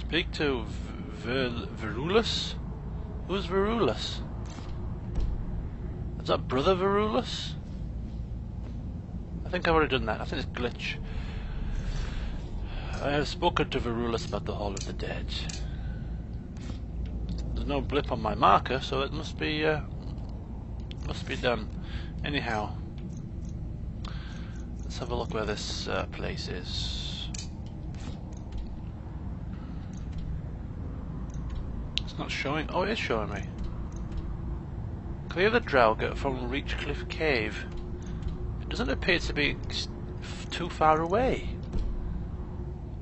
Speak to Virulus? Who's Virulus? Is that Brother Virulus? I think I've already done that. I think it's glitch. I have spoken to Virulus about the Hall of the Dead. There's no blip on my marker, so it must be done. Anyhow, let's have a look where this place is. It's not showing. Oh, it is showing me. Clear the Draugr from Reachcliff Cave. It doesn't appear to be too far away,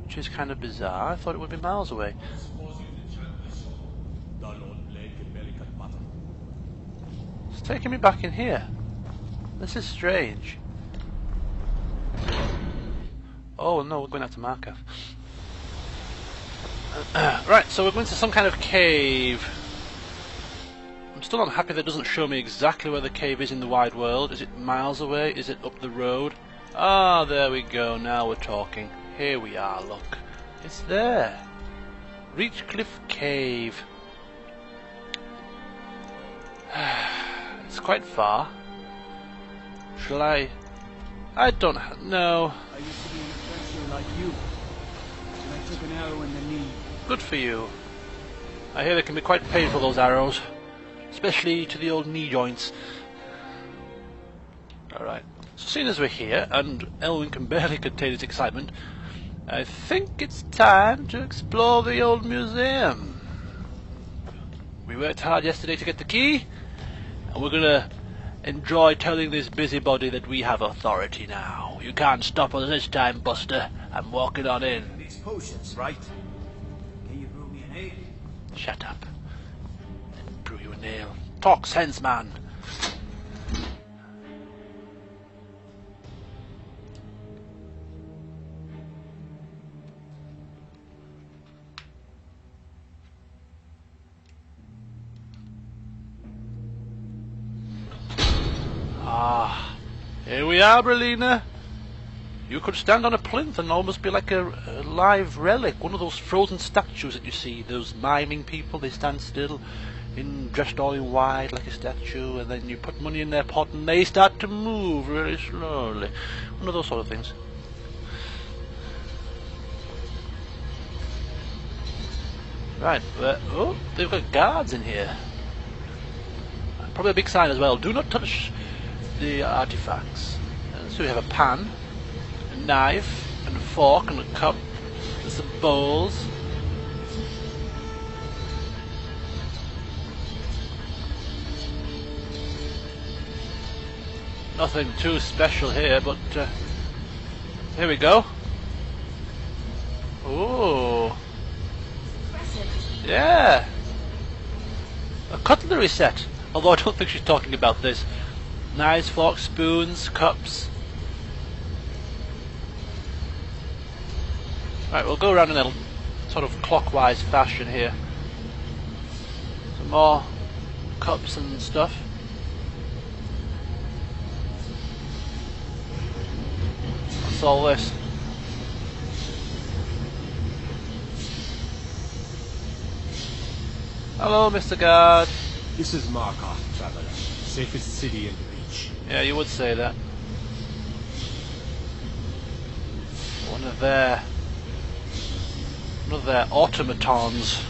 which is kind of bizarre. I thought it would be miles away. It's taking me back in here. This is strange. Oh no, we're going out to Markov. Right, so we're going to some kind of cave. I'm still not happy that it doesn't show me exactly where the cave is in the wide world. Is it miles away? Is it up the road? Ah, there we go. Now we're talking. Here we are, look. It's there. Reachcliff Cave. It's quite far. Shall I don't know. I used to be an adventurer like you. And I took an arrow in the knee. Good for you. I hear they can be quite painful, those arrows. Especially to the old knee joints. Alright. So seeing as we're here, and Elwyn can barely contain his excitement, I think it's time to explore the old museum. We worked hard yesterday to get the key, and we're gonna enjoy telling this busybody that we have authority now. You can't stop us this time, Buster. I'm walking on in. These potions, right? Can you brew me an ale? Shut up. Brew you a ale. Talk sense, man. Ah, here we are, Brelina. You could stand on a plinth and almost be like a live relic, one of those frozen statues that you see, those miming people. They stand still, dressed all in white like a statue, and then you put money in their pot and they start to move really slowly. One of those sort of things. Right, oh, they've got guards in here. Probably a big sign as well. Do not touch the artifacts. So we have a pan, a knife, and a fork, and a cup, and some bowls. Nothing too special here, but here we go. Ooh. Yeah. A cutlery set. Although I don't think she's talking about this. Knives, forks, spoons, cups. Right, we'll go around in a sort of clockwise fashion here. Some more cups and stuff. What's all this? Hello, Mr. Guard. This is Markov, traveler. Safest city in the reach. Yeah, you would say that. One of their automatons.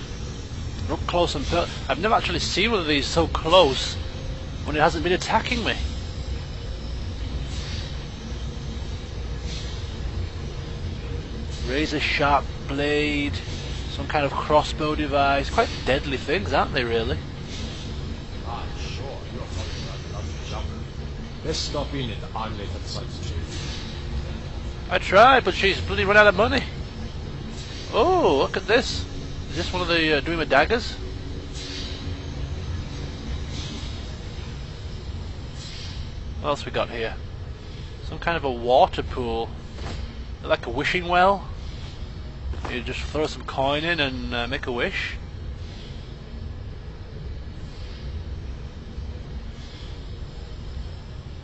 They're up close and I've never actually seen one of these so close when it hasn't been attacking me. Razor sharp blade, some kind of crossbow device. Quite deadly things, aren't they, really? I'm sure you're probably not a jumper. Let's stop in at the unlit substitute. I tried, but she's bloody run out of money. Oh, look at this. Is this one of the Dreamer daggers? What else we got here? Some kind of a water pool. Like a wishing well. You just throw some coin in and make a wish.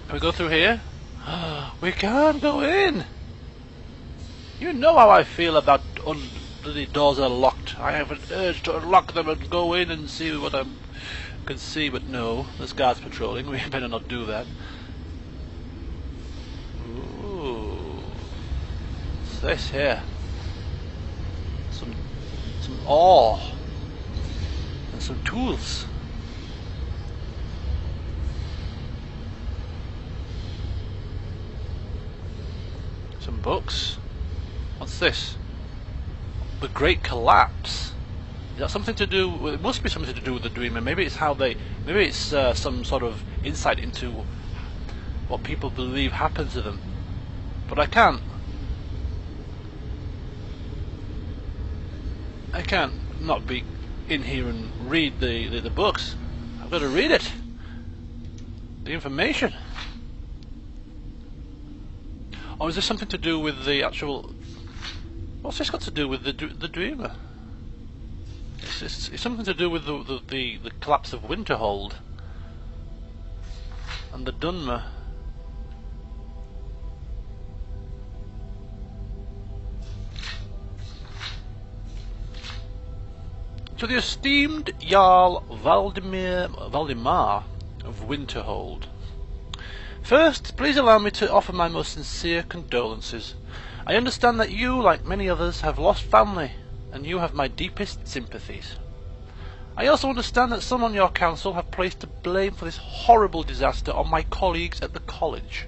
Can we go through here? We can't go in! You know how I feel about bloody doors are locked. I have an urge to unlock them and go in and see what I can see, but no, there's guards patrolling. We better not do that. Ooh. What's this here? Some ore and some tools. Some books. What's this? The Great Collapse. Is that something to do with, it must be something to do with the Dreamer. Maybe it's how they, maybe it's some sort of insight into what people believe happened to them. But I can't not be in here and read the books. I've got to read it. The information. Or is this something to do with the actual... What's this got to do with the Dreamer? It's something to do with the collapse of Winterhold and the Dunmer. To the esteemed Jarl Valdemar of Winterhold. First, please allow me to offer my most sincere condolences. I understand that you, like many others, have lost family, and you have my deepest sympathies. I also understand that some on your council have placed the blame for this horrible disaster on my colleagues at the college.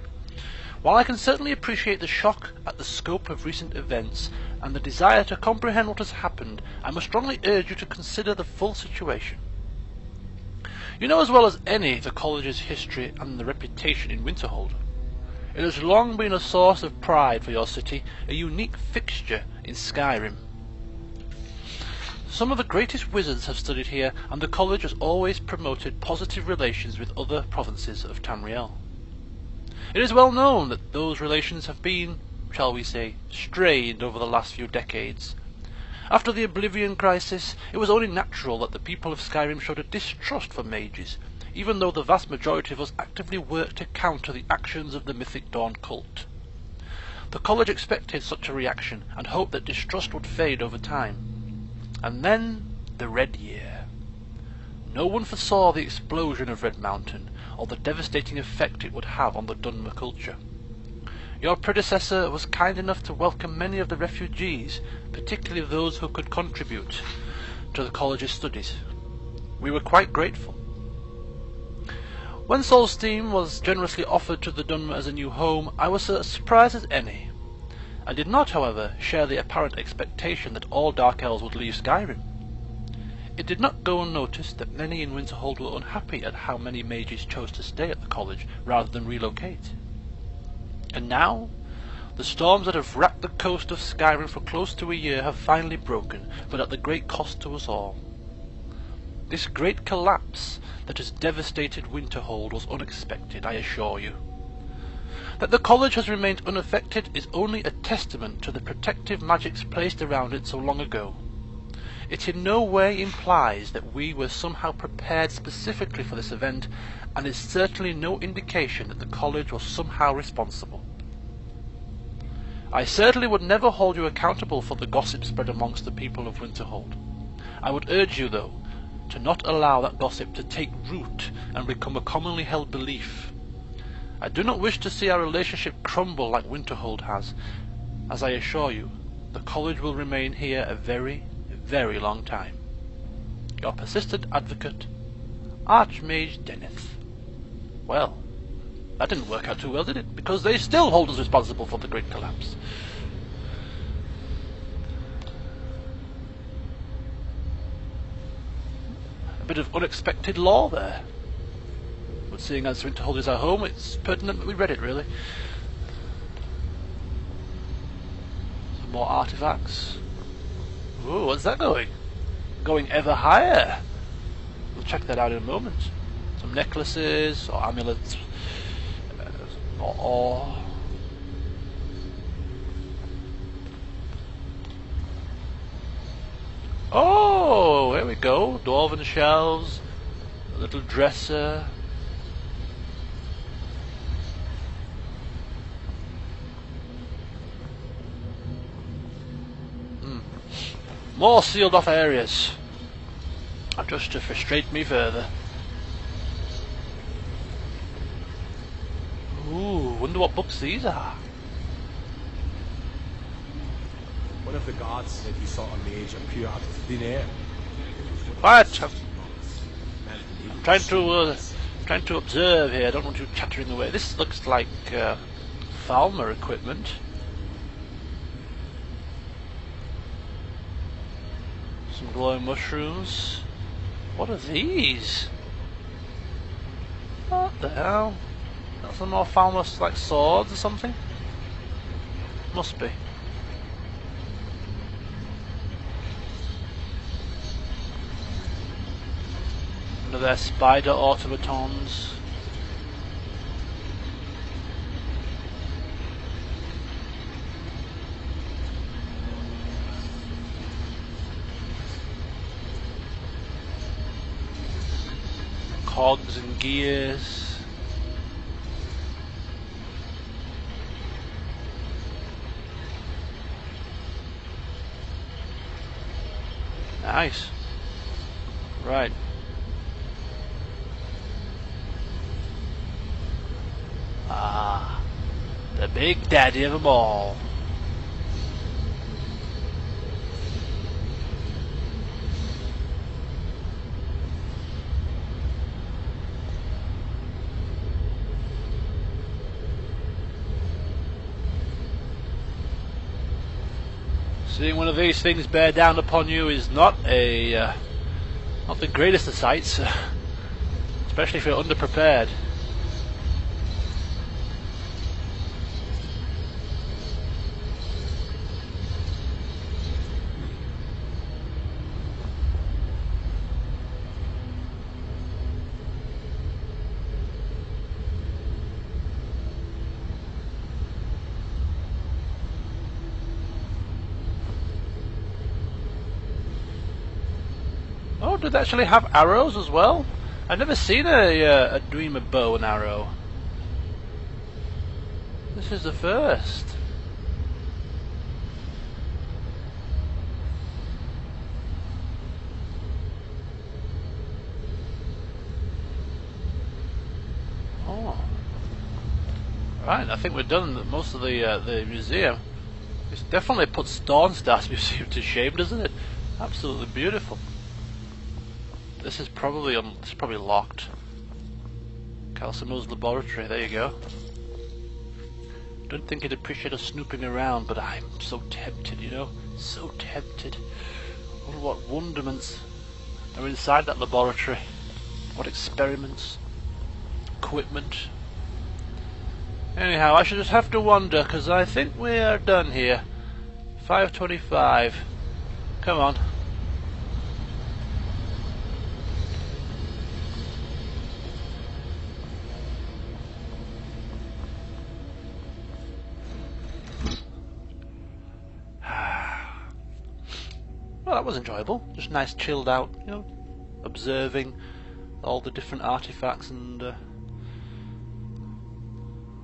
While I can certainly appreciate the shock at the scope of recent events and the desire to comprehend what has happened, I must strongly urge you to consider the full situation. You know as well as any the college's history and the reputation in Winterhold. It has long been a source of pride for your city, a unique fixture in Skyrim. Some of the greatest wizards have studied here, and the college has always promoted positive relations with other provinces of Tamriel. It is well known that those relations have been, shall we say, strained over the last few decades. After the Oblivion Crisis, it was only natural that the people of Skyrim showed a distrust for mages, even though the vast majority of us actively worked to counter the actions of the Mythic Dawn cult. The college expected such a reaction and hoped that distrust would fade over time. And then, the Red Year. No one foresaw the explosion of Red Mountain, or the devastating effect it would have on the Dunmer culture. Your predecessor was kind enough to welcome many of the refugees, particularly those who could contribute to the college's studies. We were quite grateful. When Solstein was generously offered to the Dunmer as a new home, I was as surprised as any. I did not, however, share the apparent expectation that all Dark Elves would leave Skyrim. It did not go unnoticed that many in Winterhold were unhappy at how many mages chose to stay at the college rather than relocate. And now, the storms that have racked the coast of Skyrim for close to a year have finally broken, but at the great cost to us all. This great collapse that has devastated Winterhold was unexpected, I assure you. That the college has remained unaffected is only a testament to the protective magics placed around it so long ago. It in no way implies that we were somehow prepared specifically for this event, and is certainly no indication that the college was somehow responsible. I certainly would never hold you accountable for the gossip spread amongst the people of Winterhold. I would urge you, though, to not allow that gossip to take root and become a commonly held belief. I do not wish to see our relationship crumble like Winterhold has. As I assure you, the college will remain here a very, very long time. Your persistent advocate, Archmage Deneth. Well, that didn't work out too well, did it? Because they still hold us responsible for the Great Collapse. A bit of unexpected lore there. But seeing as Winterhold is our home, it's pertinent that we read it, really. Some more artifacts. Ooh, what's that going? Going ever higher. We'll check that out in a moment. Some necklaces or amulets. Or oh, here we go. Dwarven shelves, a little dresser. More sealed off areas. Just to frustrate me further. Ooh, wonder what books these are. One of the guards said he saw a mage appear out of thin air. Quiet! I'm trying to observe here. I don't want you chattering away. This looks like Falmer equipment. Some glowing mushrooms. What are these? What the hell? Got some more Falmer like swords or something? Must be. Under their spider automatons. Cogs and gears. Nice. Right. Ah, the big daddy of them all. Seeing one of these things bear down upon you is not the greatest of sights, especially if you're underprepared. Oh, do they actually have arrows as well? I've never seen a Dreamer bow and arrow. This is the first. Oh. Right, I think we're done with most of the museum. It's definitely puts Dawnstar's museum to shame, doesn't it? Absolutely beautiful. This is probably locked. Calcimo's laboratory. There you go. Don't think he'd appreciate us snooping around, but I'm so tempted, you know, so tempted. Wonder what wonderments are inside that laboratory. What experiments, equipment. Anyhow, I should just have to wander, because I think we are done here. 5:25. Come on. Well, that was enjoyable. Just nice, chilled out, you know, observing all the different artifacts and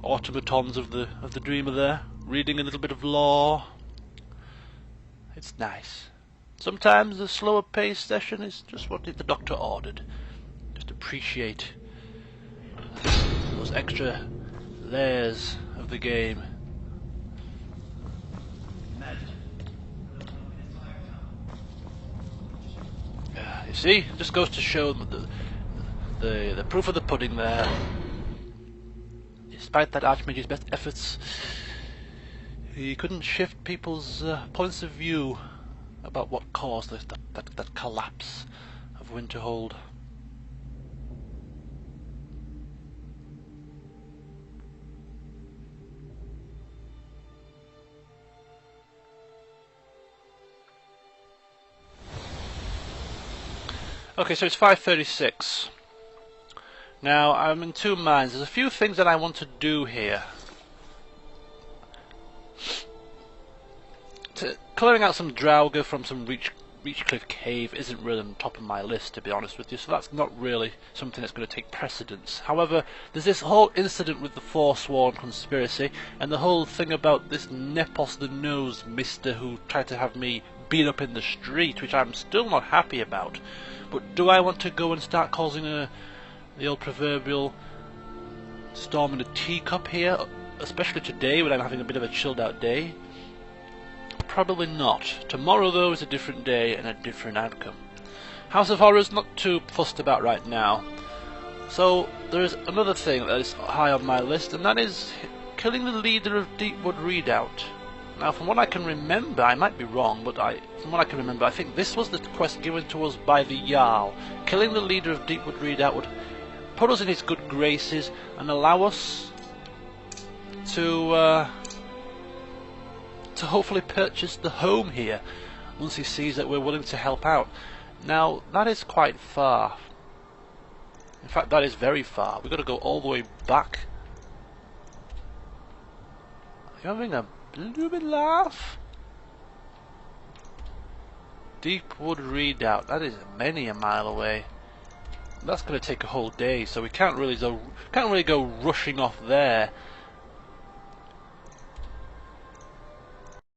automatons of the Dreamer there, reading a little bit of lore. It's nice. Sometimes the slower paced session is just what the Doctor ordered. Just appreciate those extra layers of the game. You see, it just goes to show the proof of the pudding there. Despite that Archmage's best efforts, he couldn't shift people's points of view about what caused that collapse of Winterhold. Okay, so it's 5:36. Now, I'm in two minds. There's a few things that I want to do here. Clearing out some Draugr from some Reachcliff Cave isn't really on top of my list, to be honest with you, so that's not really something that's going to take precedence. However, there's this whole incident with the Forsworn conspiracy, and the whole thing about this Nepos the Nose Mister who tried to have me beat up in the street, which I'm still not happy about. But do I want to go and start causing the old proverbial storm in a teacup here, especially today when I'm having a bit of a chilled out day? Probably not. Tomorrow though is a different day and a different outcome. House of Horrors, not too fussed about right now. So there is another thing that is high on my list, and that is killing the leader of Deepwood Redoubt. Now, from what I can remember, I might be wrong, but from what I can remember, I think this was the quest given to us by the Jarl. Killing the leader of Deepwood Redoubt would put us in his good graces and allow us to hopefully purchase the home here once he sees that we're willing to help out. Now, that is quite far. In fact, that is very far. We've got to go all the way back. Are you having a blooming laugh? Deepwood Redoubt. That is many a mile away. That's going to take a whole day, so we can't really go rushing off there